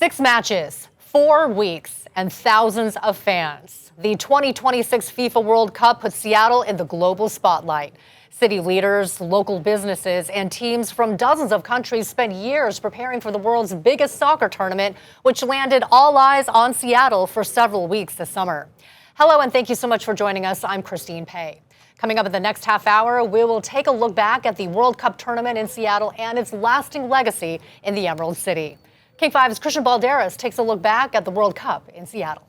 6 matches, 4 weeks, and thousands of fans. The 2026 FIFA World Cup put Seattle in the global spotlight. City leaders, local businesses, and teams from dozens of countries spent years preparing for the world's biggest soccer tournament, which landed all eyes on Seattle for several weeks this summer. Hello, and thank you so much for joining us. I'm Christine Pei. Coming up in the next half hour, we will take a look back at the World Cup tournament in Seattle and its lasting legacy in the Emerald City. King 5's Christian Balderas takes a look back at the World Cup in Seattle.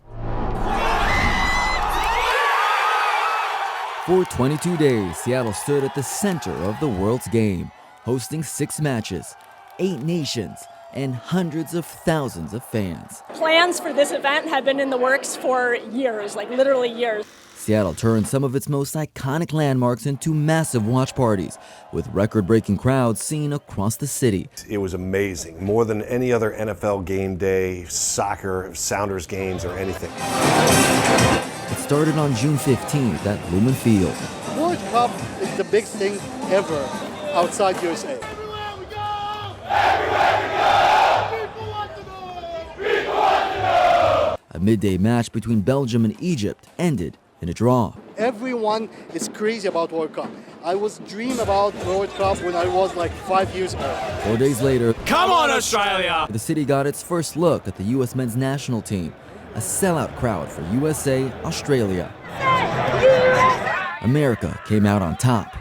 For 22 days, Seattle stood at the center of the world's game, hosting 6 matches, 8 nations, and hundreds of thousands of fans. Plans for this event had been in the works for years, like literally years. Seattle turned some of its most iconic landmarks into massive watch parties, with record-breaking crowds seen across the city. It was amazing, more than any other NFL game day, soccer, Sounders games, or anything. It started on June 15th at Lumen Field. World Cup is the biggest thing ever outside USA. Everywhere we go! Everywhere we go! People want to know! People want to know! A midday match between Belgium and Egypt ended in a draw. Everyone is crazy about World Cup. I was dreaming about World Cup when I was like 5 years old. 4 days later, come on Australia! The city got its first look at the U.S. men's national team. A sellout crowd for USA, Australia. America came out on top.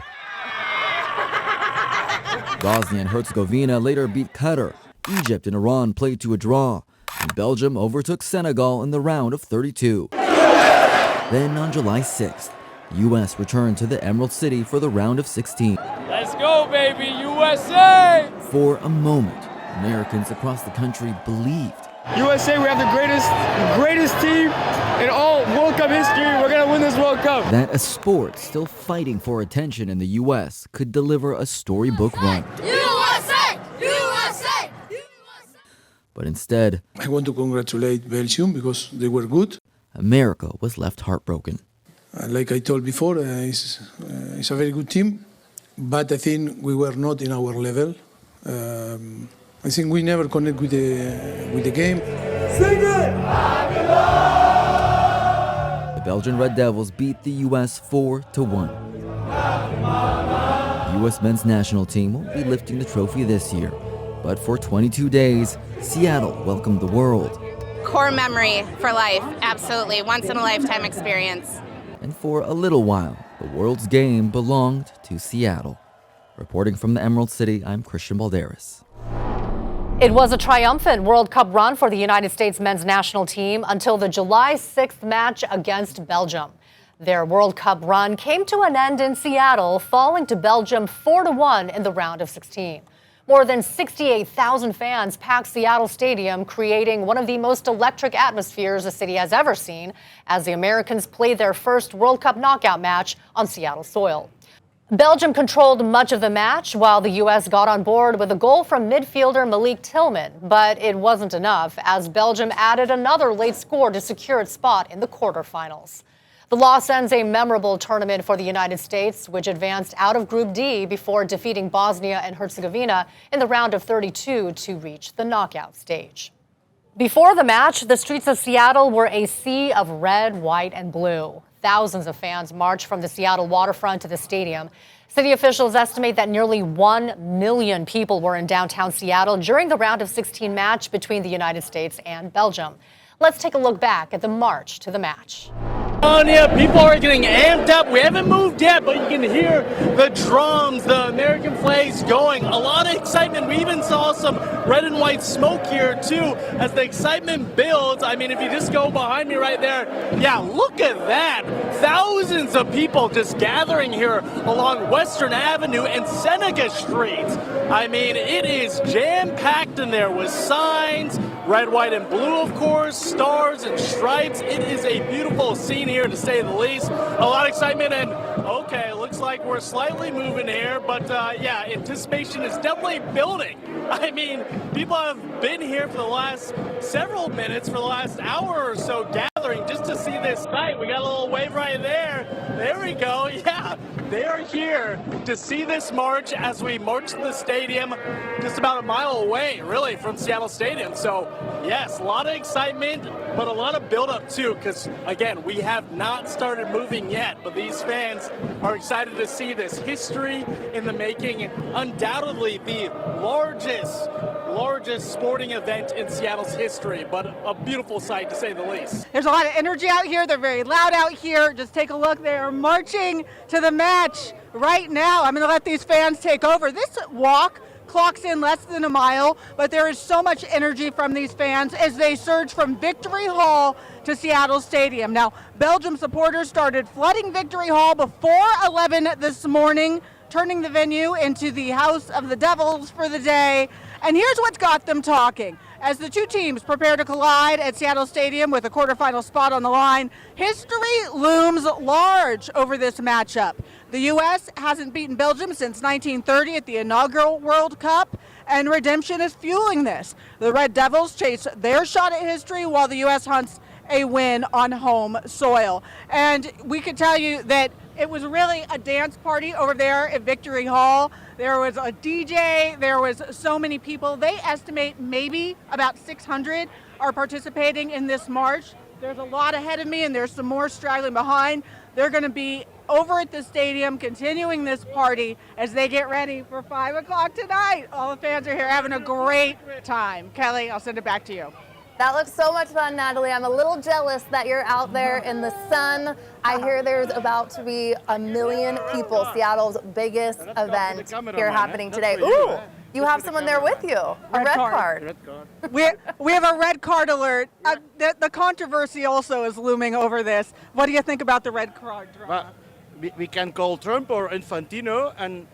Bosnia and Herzegovina later beat Qatar. Egypt and Iran played to a draw. And Belgium overtook Senegal in the round of 32. Then on July 6th, the U.S. returned to the Emerald City for the round of 16. Let's go, baby, USA! For a moment, Americans across the country believed. USA, we have the greatest team in all World Cup history. We're going to win this World Cup. That a sport still fighting for attention in the U.S. could deliver a storybook run. USA! USA! USA! But instead, I want to congratulate Belgium because they were good. America was left heartbroken. Like I told before, it's a very good team, but I think we were not in our level. I think we never connect with the game. Sing it! The Belgian Red Devils beat the U.S. 4-1. The U.S. men's national team will be lifting the trophy this year, but for 22 days, Seattle welcomed the world. Core memory for life, absolutely, once-in-a-lifetime experience. And for a little while, the world's game belonged to Seattle. Reporting from the Emerald City, I'm Christian Balderas. It was a triumphant World Cup run for the United States men's national team until the July 6th match against Belgium. Their World Cup run came to an end in Seattle, falling to Belgium 4-1 in the round of 16. More than 68,000 fans packed Seattle Stadium, creating one of the most electric atmospheres the city has ever seen as the Americans played their first World Cup knockout match on Seattle soil. Belgium controlled much of the match while the U.S. got on board with a goal from midfielder Malik Tillman, but it wasn't enough as Belgium added another late score to secure its spot in the quarterfinals. The loss ends a memorable tournament for the United States, which advanced out of Group D before defeating Bosnia and Herzegovina in the round of 32 to reach the knockout stage. Before the match, the streets of Seattle were a sea of red, white, and blue. Thousands of fans marched from the Seattle waterfront to the stadium. City officials estimate that nearly 1 million people were in downtown Seattle during the round of 16 match between the United States and Belgium. Let's take a look back at the march to the match. On here, people are getting amped up. We haven't moved yet, but you can hear the drums, the American flags going. A lot of excitement. We even saw some red and white smoke here, too, as the excitement builds. I mean, if you just go behind me right there, yeah, look at that. Thousands of people just gathering here along Western Avenue and Seneca Street. I mean, it is jam-packed in there with signs, red, white, and blue, of course, stars and stripes. It is a beautiful scene here, to say the least. A lot of excitement, and okay, looks like we're slightly moving here, but yeah, anticipation is definitely building. I mean, people have been here for the last several minutes, for the last hour or so, gathering just to see this sight. We got a little wave right there. There we go. Yeah, They are here to see this march as we march to the stadium just about a mile away, really, from Seattle Stadium. So, yes, a lot of excitement, but a lot of buildup, too, because, again, we have not started moving yet, but these fans are excited to see this history in the making, undoubtedly the largest sporting event in Seattle's history, but a beautiful sight, to say the least. There's a lot of energy out here. They're very loud out here. Just take a look. They are marching to the match right now. I'm going to let these fans take over. This walk clocks in less than a mile, but there is so much energy from these fans as they surge from Victory Hall to Seattle Stadium. Now, Belgium supporters started flooding Victory Hall before 11 this morning, turning the venue into the House of the Devils for the day. And here's what's got them talking. As the two teams prepare to collide at Seattle Stadium with a quarterfinal spot on the line, history looms large over this matchup. The U.S. hasn't beaten Belgium since 1930 at the inaugural World Cup, and redemption is fueling this. The Red Devils chase their shot at history while the U.S. hunts a win on home soil. And we can tell you that it was really a dance party over there at Victory Hall. There was a DJ, there was so many people. They estimate maybe about 600 are participating in this march. There's a lot ahead of me and there's some more straggling behind. They're going to be over at the stadium continuing this party as they get ready for 5 o'clock tonight. All the fans are here having a great time. Kelly, I'll send it back to you. That looks so much fun, Natalie. I'm a little jealous that you're out there in the sun. I hear there's about to be 1 million people. Seattle's biggest event here happening today. Ooh, you have someone there with you. A red card. We have a red card alert. The controversy also is looming over this. What do you think about the red card drama? We can call Trump or Infantino, and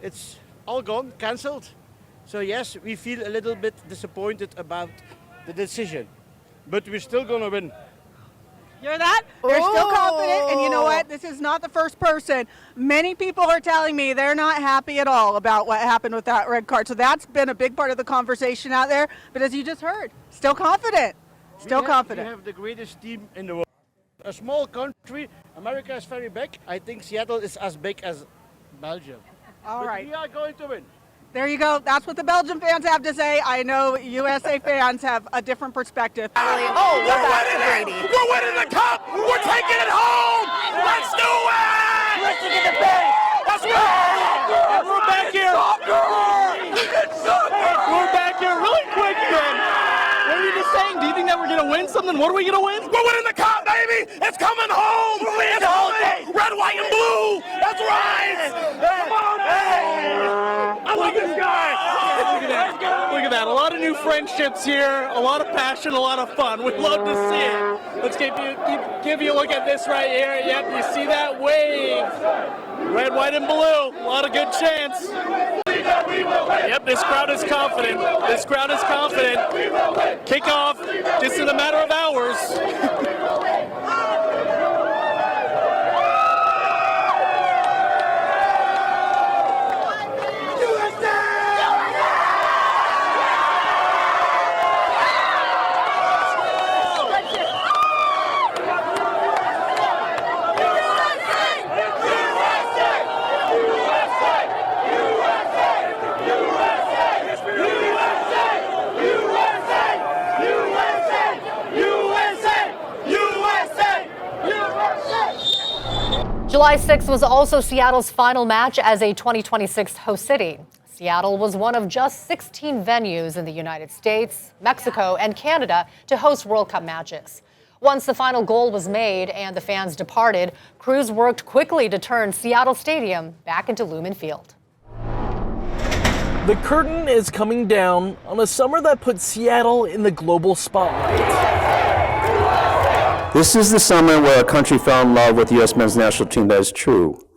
it's all gone, cancelled. So yes, we feel a little bit disappointed about the decision, but we're still gonna win. Hear that? They're still confident, and you know what? This is not the first person. Many people are telling me they're not happy at all about what happened with that red card. So that's been a big part of the conversation out there. But as you just heard, still confident. Still confident. We have the greatest team in the world. A small country, America is very big. I think Seattle is as big as Belgium. All right. We are going to win. There you go. That's what the Belgian fans have to say. I know USA fans have a different perspective. Oh, we're back to Brady. We're winning the cup. We're taking it home. Let's do it. Let's get the bag. That's right. And we're back here. We're back here really quick, Ben. What were you just saying? Do you think that we're going to win something? What are we going to win? We're winning the cup, baby. It's coming home. It's coming. Red, white, and blue. That's right. Come on, I love this guy. Look at that. Look at that. A lot of new friendships here. A lot of passion. A lot of fun. We'd love to see it. Let's give you a look at this right here. Yep, you see that wave. Red, white, and blue. A lot of good chants. Yep, this crowd is confident. This crowd is confident. Kickoff just in a matter of hours. July 6th was also Seattle's final match as a 2026 host city. Seattle was one of just 16 venues in the United States, Mexico, and Canada to host World Cup matches. Once the final goal was made and the fans departed, crews worked quickly to turn Seattle Stadium back into Lumen Field. The curtain is coming down on a summer that put Seattle in the global spotlight. This is the summer where our country fell in love with the U.S. men's national team. That is true.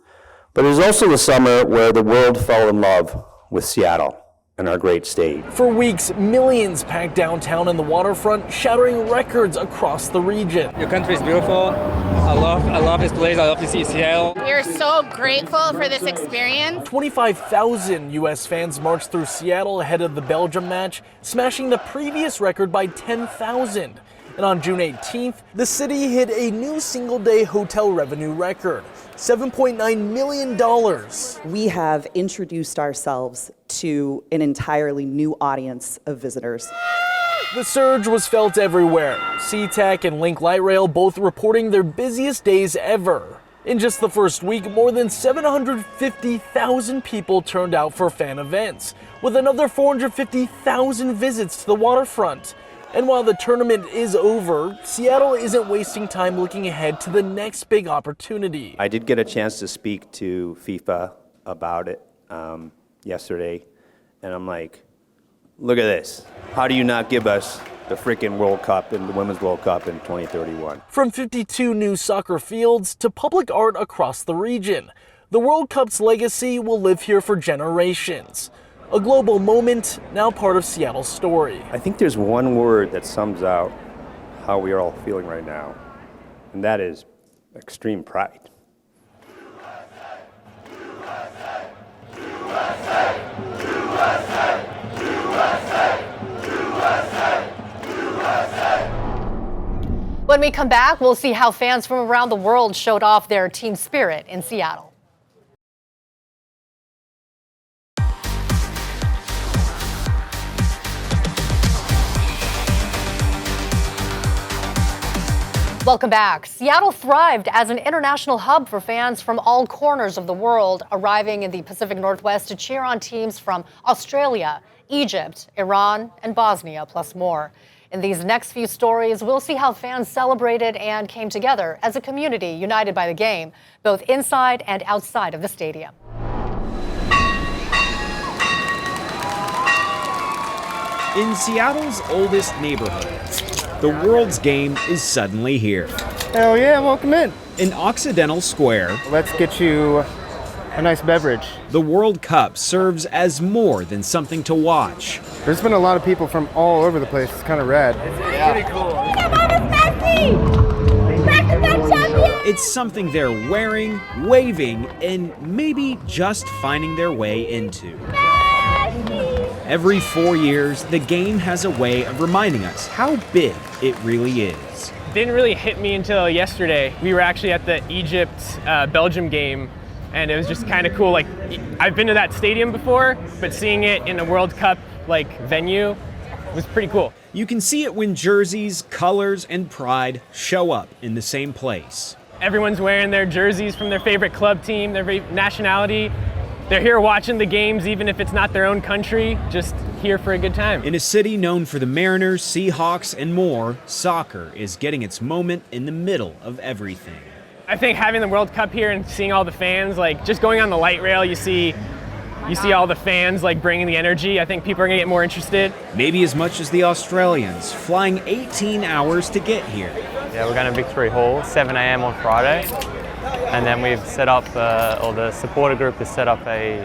But it is also the summer where the world fell in love with Seattle and our great state. For weeks, millions packed downtown and the waterfront, shattering records across the region. Your country is beautiful. I love this place. I love to see Seattle. We are so grateful for this experience. 25,000 U.S. fans marched through Seattle ahead of the Belgium match, smashing the previous record by 10,000. And on June 18th, the city hit a new single-day hotel revenue record, $7.9 million. We have introduced ourselves to an entirely new audience of visitors. The surge was felt everywhere. SeaTac and Link Light Rail both reporting their busiest days ever. In just the first week, more than 750,000 people turned out for fan events, with another 450,000 visits to the waterfront. And while the tournament is over, Seattle isn't wasting time looking ahead to the next big opportunity. I did get a chance to speak to FIFA about it yesterday, and I'm like, look at this. How do you not give us the freaking World Cup and the Women's World Cup in 2031? From 52 new soccer fields to public art across the region, the World Cup's legacy will live here for generations. A global moment, now part of Seattle's story. I think there's one word that sums out how we are all feeling right now, and that is extreme pride. When we come back, we'll see how fans from around the world showed off their team spirit in Seattle. Welcome back. Seattle thrived as an international hub for fans from all corners of the world, arriving in the Pacific Northwest to cheer on teams from Australia, Egypt, Iran, and Bosnia, plus more. In these next few stories, we'll see how fans celebrated and came together as a community united by the game, both inside and outside of the stadium. In Seattle's oldest neighborhood, the world's game is suddenly here. Hell yeah, welcome in. In Occidental Square, let's get you a nice beverage. The World Cup serves as more than something to watch. There's been a lot of people from all over the place. It's kind of rad. It's pretty cool. It's something they're wearing, waving, and maybe just finding their way into. Every 4 years, the game has a way of reminding us how big it really is. Didn't really hit me until yesterday. We were actually at the Egypt-Belgium game, and it was just kind of cool. Like, I've been to that stadium before, but seeing it in a World Cup venue was pretty cool. You can see it when jerseys, colors, and pride show up in the same place. Everyone's wearing their jerseys from their favorite club team, their nationality. They're here watching the games, even if it's not their own country, just here for a good time. In a city known for the Mariners, Seahawks, and more, soccer is getting its moment in the middle of everything. I think having the World Cup here and seeing all the fans, just going on the light rail, you see all the fans bringing the energy. I think people are gonna get more interested. Maybe as much as the Australians, flying 18 hours to get here. Yeah, we're going to Victory Hall, 7 a.m. on Friday. And then we've set up, or the supporter group has set up a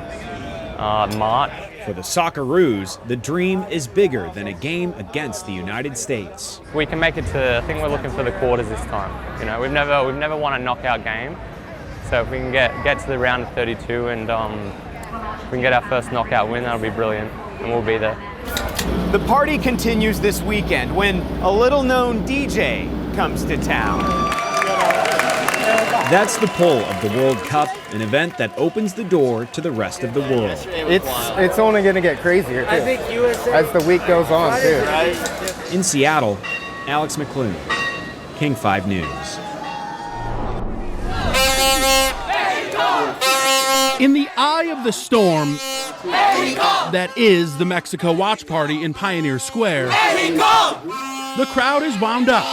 march. For the Socceroos, the dream is bigger than a game against the United States. We can make it to, I think we're looking for the quarters this time. You know, we've never won a knockout game. So if we can get to the round of 32 and if we can get our first knockout win, that'll be brilliant, and we'll be there. The party continues this weekend when a little-known DJ comes to town. That's the pull of the World Cup, an event that opens the door to the rest of the world. It's only going to get crazier, too, as the week goes on, too. In Seattle, Alex McClune, King 5 News. In the eye of the storm that is the Mexico Watch Party in Pioneer Square, the crowd is wound up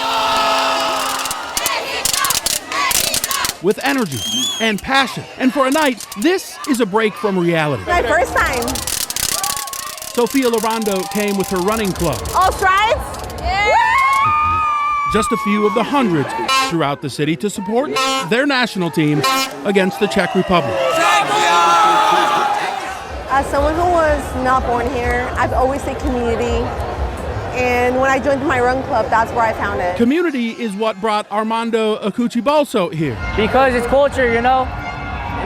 with energy and passion. And for a night, this is a break from reality. My first time. Sophia Lorando came with her running club. All strides? Yeah. Just a few of the hundreds throughout the city to support their national team against the Czech Republic. As someone who was not born here, I've always said community. And when I joined my run club, that's where I found it. Community is what brought Armando Acucci-Balso here. Because it's culture, you know?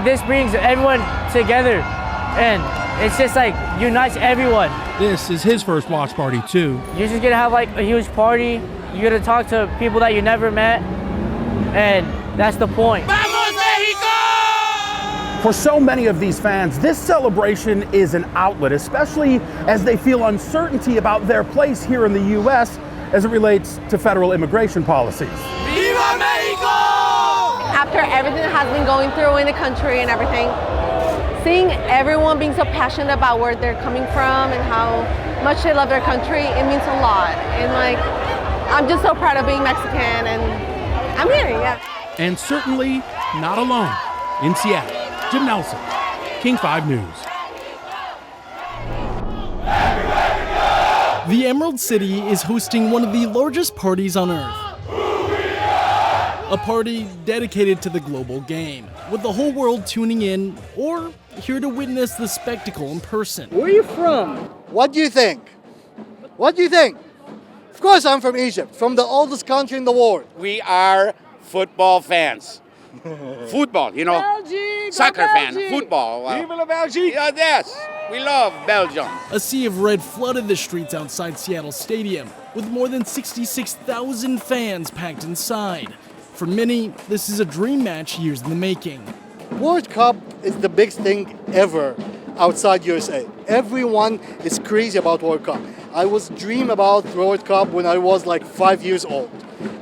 This brings everyone together. And it's just unites everyone. This is his first watch party, too. You're just gonna have a huge party. you're gonna talk to people that you never met, and that's the point. For so many of these fans, this celebration is an outlet, especially as they feel uncertainty about their place here in the U.S. as it relates to federal immigration policies. Viva Mexico! After everything that has been going through in the country and everything, seeing everyone being so passionate about where they're coming from and how much they love their country, it means a lot. And like, I'm just so proud of being Mexican, and I'm here, yeah. And certainly not alone. In Seattle, Jim Nelson, King 5 News. The Emerald City is hosting one of the largest parties on Earth. A party dedicated to the global game, with the whole world tuning in or here to witness the spectacle in person. Where are you from? What do you think? What do you think? Of course I'm from Egypt, from the oldest country in the world. We are football fans. Football, you know, Belgium, soccer fan, Belgium. football. Vive la Belgique! Yes, we love Belgium. A sea of red flooded the streets outside Seattle Stadium, with more than 66,000 fans packed inside. For many, this is a dream match years in the making. World Cup is the biggest thing ever outside USA. Everyone is crazy about World Cup. I was dreaming about World Cup when I was like 5 years old.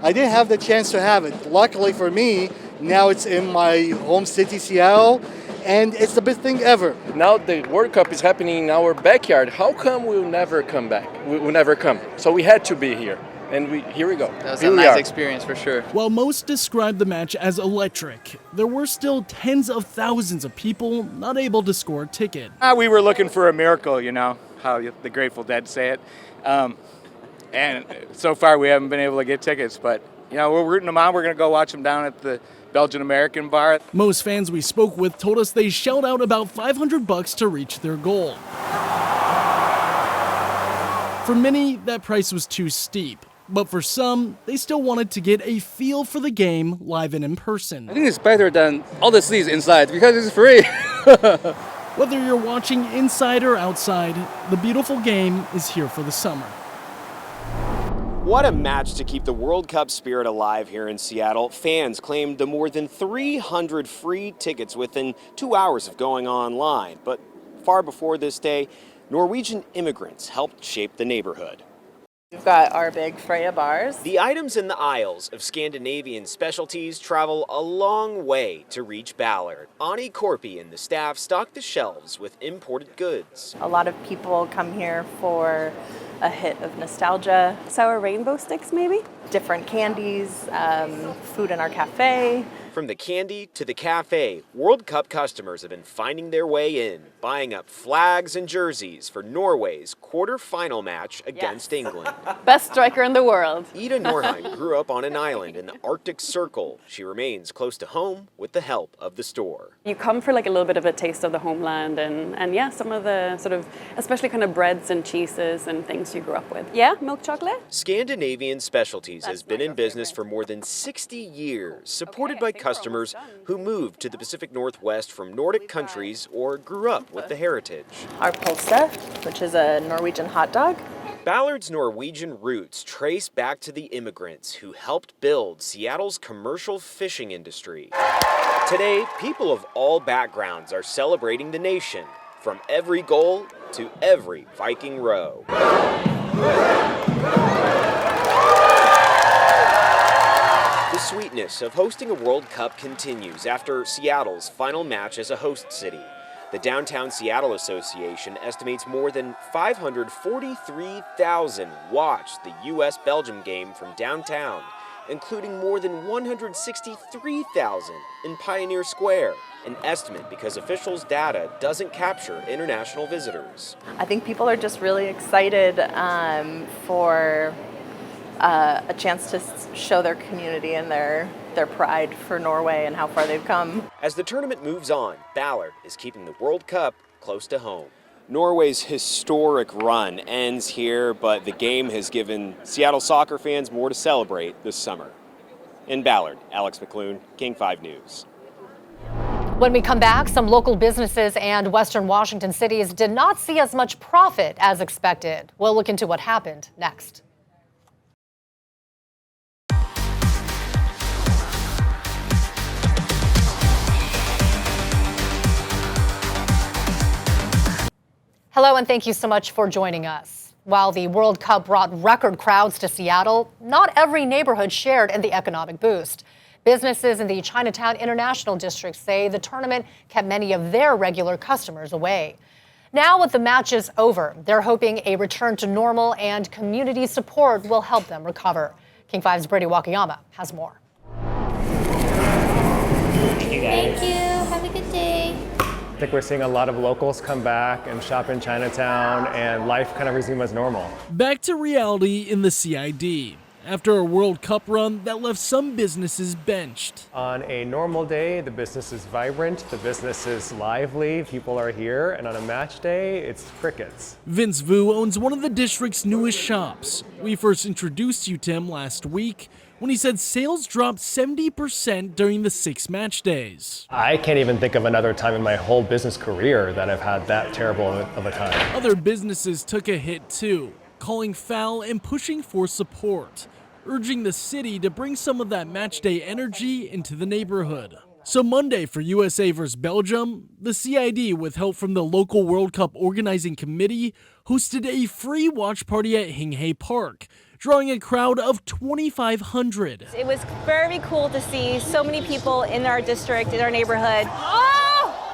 I didn't have the chance to have it. Luckily for me, now it's in my home city, Seattle, and it's the best thing ever. Now the World Cup is happening in our backyard. How come we'll never come back? We'll never come. So we had to be here. And here we go. That was Here a we nice are. experience for sure. While most described the match as electric, there were still tens of thousands of people not able to score a ticket. We were looking for a miracle, you know, how the Grateful Dead say it. And so far we haven't been able to get tickets, but, you know, we're rooting them on. We're going to go watch them down at the Belgian American bar. Most fans we spoke with told us they shelled out about $500 to reach their goal. For many, that price was too steep. But for some, they still wanted to get a feel for the game live and in person. I think it's better than all the seats inside because it's free. Whether you're watching inside or outside, the beautiful game is here for the summer. What a match to keep the World Cup spirit alive here in Seattle. Fans claimed the more than 300 free tickets within 2 hours of going online. But far before this day, Norwegian immigrants helped shape the neighborhood. We've got our big Freya bars. The items in the aisles of Scandinavian specialties travel a long way to reach Ballard. Ani Korpi and the staff stock the shelves with imported goods. A lot of people come here for a hit of nostalgia. Sour rainbow sticks, maybe? Different candies, food in our cafe. From the candy to the cafe, World Cup customers have been finding their way in, buying up flags and jerseys for Norway's quarter-final match against England. Best striker in the world. Ida Norheim grew up on an island in the Arctic Circle. She remains close to home with the help of the store. You come for like a little bit of a taste of the homeland and yeah, some of the sort of, especially kind of breads and cheeses and things you grew up with. Yeah, milk chocolate? Scandinavian Specialties has been in business for more than 60 years, supported by customers who moved to the Pacific Northwest from Nordic countries or grew up with the heritage. Our pølse, which is a Norwegian hot dog. Ballard's Norwegian roots trace back to the immigrants who helped build Seattle's commercial fishing industry. Today, people of all backgrounds are celebrating the nation, from every goal to every Viking row. The sweetness of hosting a World Cup continues after Seattle's final match as a host city. The Downtown Seattle Association estimates more than 543,000 watched the U.S.-Belgium game from downtown, including more than 163,000 in Pioneer Square, an estimate because officials' data doesn't capture international visitors. I think people are just really excited for a chance to show their community and their pride for Norway and how far they've come. As the tournament moves on, Ballard is keeping the World Cup close to home. Norway's historic run ends here, but the game has given Seattle soccer fans more to celebrate this summer. In Ballard, Alex McClune, King 5 News. When we come back, some local businesses and Western Washington cities did not see as much profit as expected. We'll look into what happened next. Hello, and thank you so much for joining us. While the World Cup brought record crowds to Seattle, not every neighborhood shared in the economic boost. Businesses in the Chinatown International District say the tournament kept many of their regular customers away. Now, with the matches over, they're hoping a return to normal and community support will help them recover. King 5's Brady Wakayama has more. Thank you, guys. Thank you. Have a good day. I think we're seeing a lot of locals come back and shop in Chinatown, and life kind of resume as normal. Back to reality in the CID. After a World Cup run that left some businesses benched. On a normal day, the business is vibrant, the business is lively, people are here, and on a match day, it's crickets. Vince Vu owns one of the district's newest shops. We first introduced you to him last week when he said sales dropped 70% during the 6 match days. I can't even think of another time in my whole business career that I've had that terrible of a time. Other businesses took a hit too, calling foul and pushing for support, urging the city to bring some of that matchday energy into the neighborhood. So Monday for USA vs. Belgium, the CID, with help from the local World Cup organizing committee, hosted a free watch party at Hinghe Park, drawing a crowd of 2,500. It was very cool to see so many people in our district, in our neighborhood.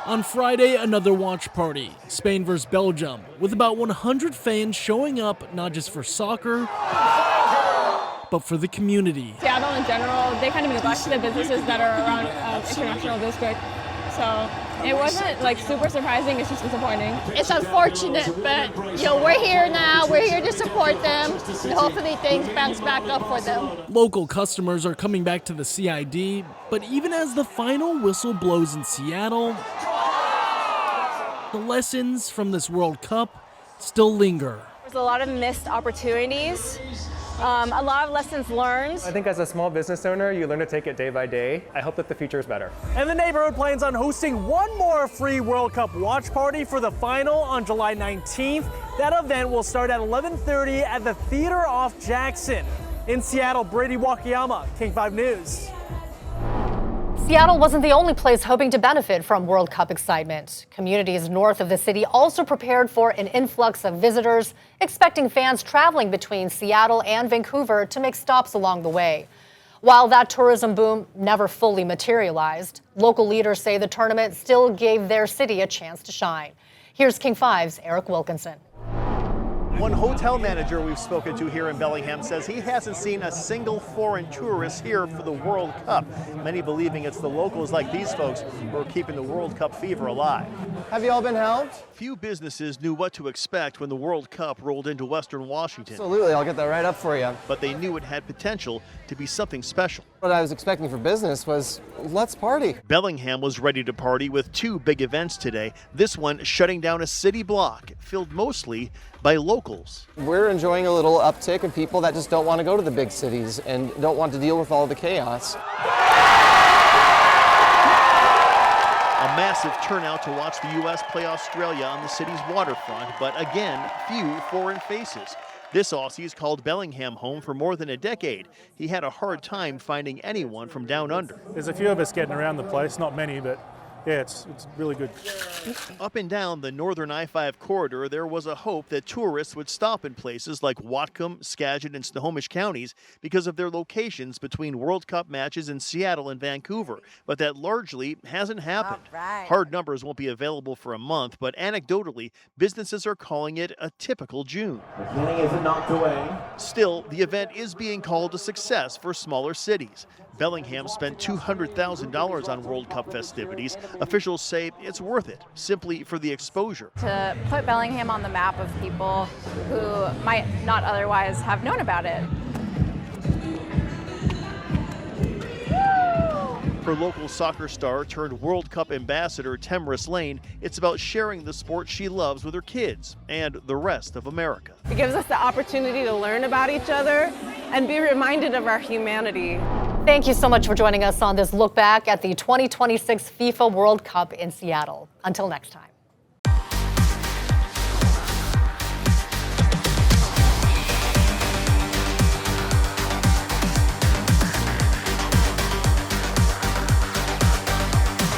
On Friday, another watch party, Spain vs. Belgium, with about 100 fans showing up not just for soccer, but for the community. Seattle in general, they kind of neglect the businesses that are around International District. So it wasn't like super surprising, it's just disappointing. It's unfortunate, but we're here now, we're here to support them, and hopefully things bounce back up for them. Local customers are coming back to the CID, but even as the final whistle blows in Seattle, the lessons from this World Cup still linger. There's a lot of missed opportunities. A lot of lessons learned. I think as a small business owner, you learn to take it day by day. I hope that the future is better. And the neighborhood plans on hosting one more free World Cup watch party for the final on July 19th. That event will start at 11:30 at the Theater off Jackson. In Seattle, Brady Wakayama, King 5 News. Seattle wasn't the only place hoping to benefit from World Cup excitement. Communities north of the city also prepared for an influx of visitors, expecting fans traveling between Seattle and Vancouver to make stops along the way. While that tourism boom never fully materialized, local leaders say the tournament still gave their city a chance to shine. Here's King 5's Eric Wilkinson. One hotel manager we've spoken to here in Bellingham says he hasn't seen a single foreign tourist here for the World Cup. Many believing it's the locals like these folks who are keeping the World Cup fever alive. Have you all been helped? Few businesses knew what to expect when the World Cup rolled into Western Washington. Absolutely, I'll get that right up for you. But they knew it had potential to be something special. What I was expecting for business was, let's party. Bellingham was ready to party with 2 big events today. This one shutting down a city block filled mostly by locals. We're enjoying a little uptick in people that just don't want to go to the big cities and don't want to deal with all the chaos. A massive turnout to watch the U.S. play Australia on the city's waterfront, but again, few foreign faces. This Aussie's called Bellingham home for more than a decade. He had a hard time finding anyone from down under. There's a few of us getting around the place, not many, but yeah, it's really good. Up and down the northern I-5 corridor, there was a hope that tourists would stop in places like Whatcom, Skagit, and Snohomish counties because of their locations between World Cup matches in Seattle and Vancouver. But that largely hasn't happened. Hard numbers won't be available for a month, but anecdotally, businesses are calling it a typical June. The feeling isn't knocked away. Still, the event is being called a success for smaller cities. Bellingham spent $200,000 on World Cup festivities. Officials say it's worth it, simply for the exposure. To put Bellingham on the map of people who might not otherwise have known about it. For local soccer star turned World Cup ambassador Temris Lane, it's about sharing the sport she loves with her kids and the rest of America. It gives us the opportunity to learn about each other and be reminded of our humanity. Thank you so much for joining us on this look back at the 2026 FIFA World Cup in Seattle. Until next time.